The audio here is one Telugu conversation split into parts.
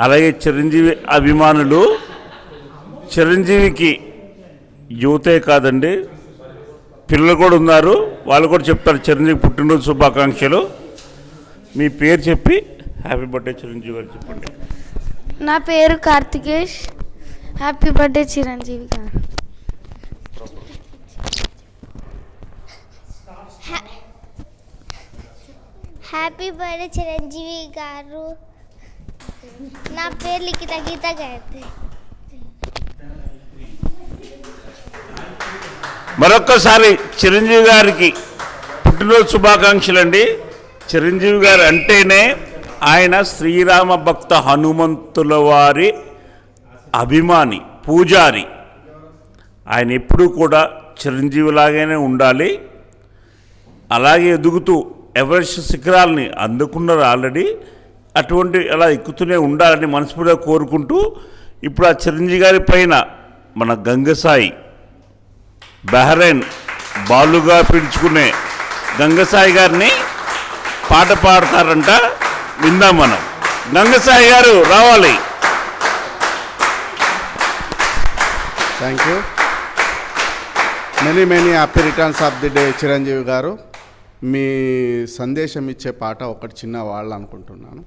అలాగే చిరంజీవి అభిమానులు చిరంజీవికి యువతే కాదండి, పిల్లలు కూడా ఉన్నారు, వాళ్ళు కూడా చెప్తారు చిరంజీవి పుట్టినరోజు శుభాకాంక్షలు. మీ పేరు చెప్పి హ్యాపీ బర్త్డే చిరంజీవి గారు చెప్పండి. నా పేరు కార్తికేష్. హ్యాపీ బర్త్డే చిరంజీవి గారు. హ్యాపీ బర్త్డే చిరంజీవి గారు. నా పేరు లిఖిత గీత గాయత్రి. మరొక్కసారి చిరంజీవి గారికి పుట్టినరోజు శుభాకాంక్షలు అండి. చిరంజీవి గారు అంటేనే ఆయన శ్రీరామ భక్త హనుమంతుల వారి అభిమాని, పూజారి. ఆయన ఎప్పుడూ కూడా చిరంజీవిలాగానే ఉండాలి, అలాగే ఎదుగుతూ ఎవరెస్ట్ శిఖరాలని అందుకున్నారు ఆల్రెడీ, అటువంటి అలా ఎక్కుతూనే ఉండాలని మనస్ఫూర్తిగా కోరుకుంటూ, ఇప్పుడు ఆ చిరంజీవి గారి పైన మన గంగసాయి బహ్రైన్ బాలుగా పిలుచుకునే గంగసాయి గారిని పాట పాడతారంట, విందాం మనం. గంగసాయి గారు రావాలి. Thank you. Many happy returns of the day Chiranjeevi గారు. మీ సందేశం ఇచ్చే పాట ఒకటి చిన్న వాళ్ళు అనుకుంటున్నాను.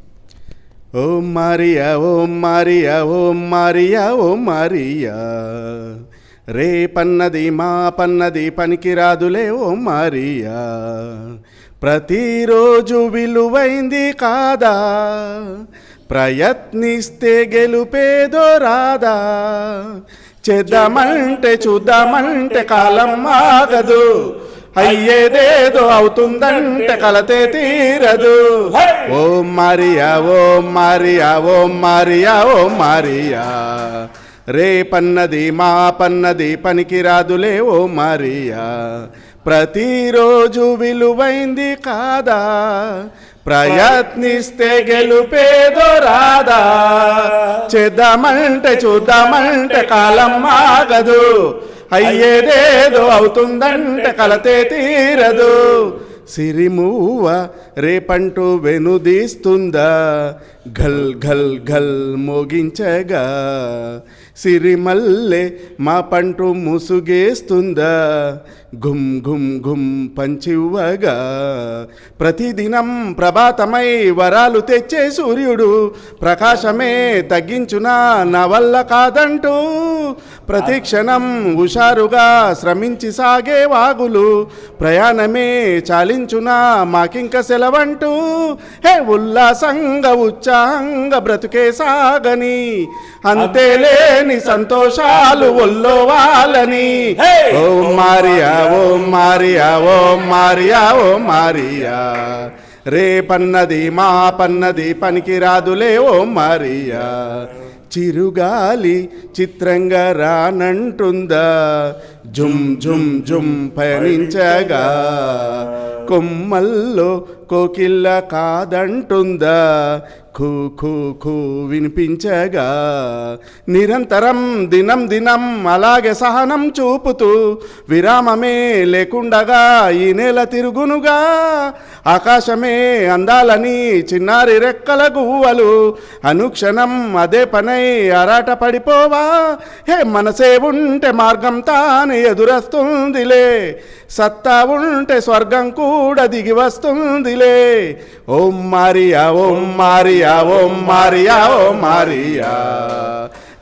ఓ మారియా ఓ మారియా ఓ మారియా ఓ మారియా, రేపన్నది మా పన్నది పనికిరాదులే ఓ మారియా, ప్రతిరోజు విలువైంది కాదా, ప్రయత్నిస్తే గెలుపేదో రాదా, చేద్దామంటే చూద్దామంటే కాలం ఆగదు, అయ్యేదేదో అవుతుందంటే కలతే తీరదు. ఓ మారియా ఓ మారియా ఓ మారియా ఓ మారియా, రేపన్నది మా పన్నది పనికిరాదులే ఓ మారియా, ప్రతిరోజు విలువైంది కాదా, ప్రయత్నిస్తే గెలుపేదో రాదా, చేద్దామంటే చూద్దామంటే కాలం ఆగదు, అయ్యేదేదో అవుతుందంటే కలతే తీరదు. సిరిమూవ రేపంటూ వెనుదీస్తుందా, ఘల్ ఘల్ ఘల్ మోగించగా, సిరిమల్లె మా పంటూ ముసుగేస్తుందా, గుమ్ గుమ్ గుమ్ పంచివ్వగా, ప్రతిదినం ప్రభాతమై వరాలు తెచ్చే సూర్యుడు ప్రకాశమే తగ్గించునా నా వల్ల కాదంటూ, ప్రతిక్షణం హుషారుగా శ్రమించి సాగే వాగులు ప్రయాణమే చాలించునా మాకింక సెలవంటూ, హే ఉల్లాసంగా ఉత్సాహంగా బ్రతుకే సాగని, అంతేలేని సంతోషాలు ఒల్లోవాలని. ఓ మారియా ఓ మారియా ఓ మారియా ఓ మారియా, రేపన్నది మా పన్నది పనికిరాదులే ఓ మారియా, చిరుగాలి చిత్రంగా రానంటుందా, జుమ్ జుమ్ జుమ్ పయనించగా, కొమ్మల్లో కోకిల్ల కాదంటుందా, ఖూ ఖూ ఖూ వినిపించగా, నిరంతరం దినం దినం అలాగే సహనం చూపుతూ విరామమే లేకుండగా ఈ నెల తిరుగునుగా, ఆకాశమే అందాలని చిన్నారి రెక్కల గువ్వలు అనుక్షణం అదే పనై ఆరాట పడిపోవా, హే మనసే ఉంటే మార్గం తానే ఎదురొస్తుందిలే, సత్తా ఉంటే స్వర్గం కూడా దిగి వస్తుందిలే. ఓం మారియా ఓం మారియా ఓం మారియా ఓ మారియా,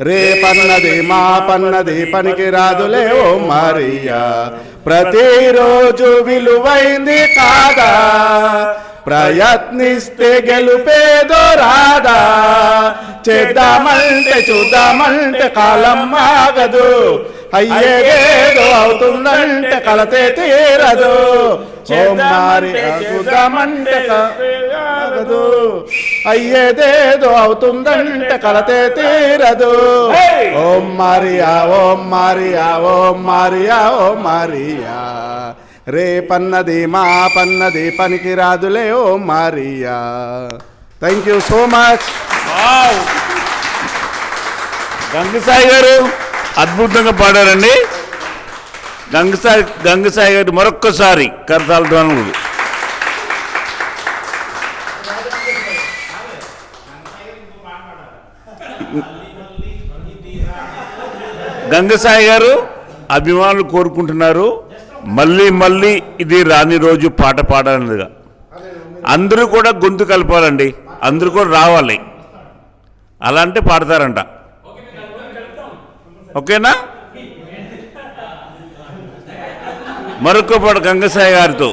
రేపన్నది మా పన్నది పనికి రాదులే ఓ మారియా, ప్రతిరోజు విలువైంది కాదా, ప్రయత్నిస్తే గెలుపేదో రాదా, చేద్దామంటే చూద్దామంటే కాలం ఆగదు, అయ్యేదేదో అవుతుందంటే కలతే తీరదు. ఓం మారియా చూద్దామంటే ఆగదు, అయ్యేదేదో అవుతుందంటే కలతే తీరదు. ఓం మారియా ఓం మారియా ఓం మారియా ఓ మారియా, రేపన్నది మా పన్నది పనికి రాదులే ఓ Maria. Thank you so much. Gangasai గారు అద్భుతంగా పాడారండి. గంగసాయి గారు మరొక్కసారి కరతాళ ధ్వనులు. గంగసాయి గారు అభిమానులు కోరుకుంటున్నారు మళ్ళీ మళ్ళీ ఇది రాని రోజు పాట పాడాలన్నదిగా. అందరూ కూడా గొంతు కలపాలండి, అందరూ కూడా రావాలి, అలా అంటే పాడతారంట. ఓకేనా? మరొక పాట గంగసాయి గారితో.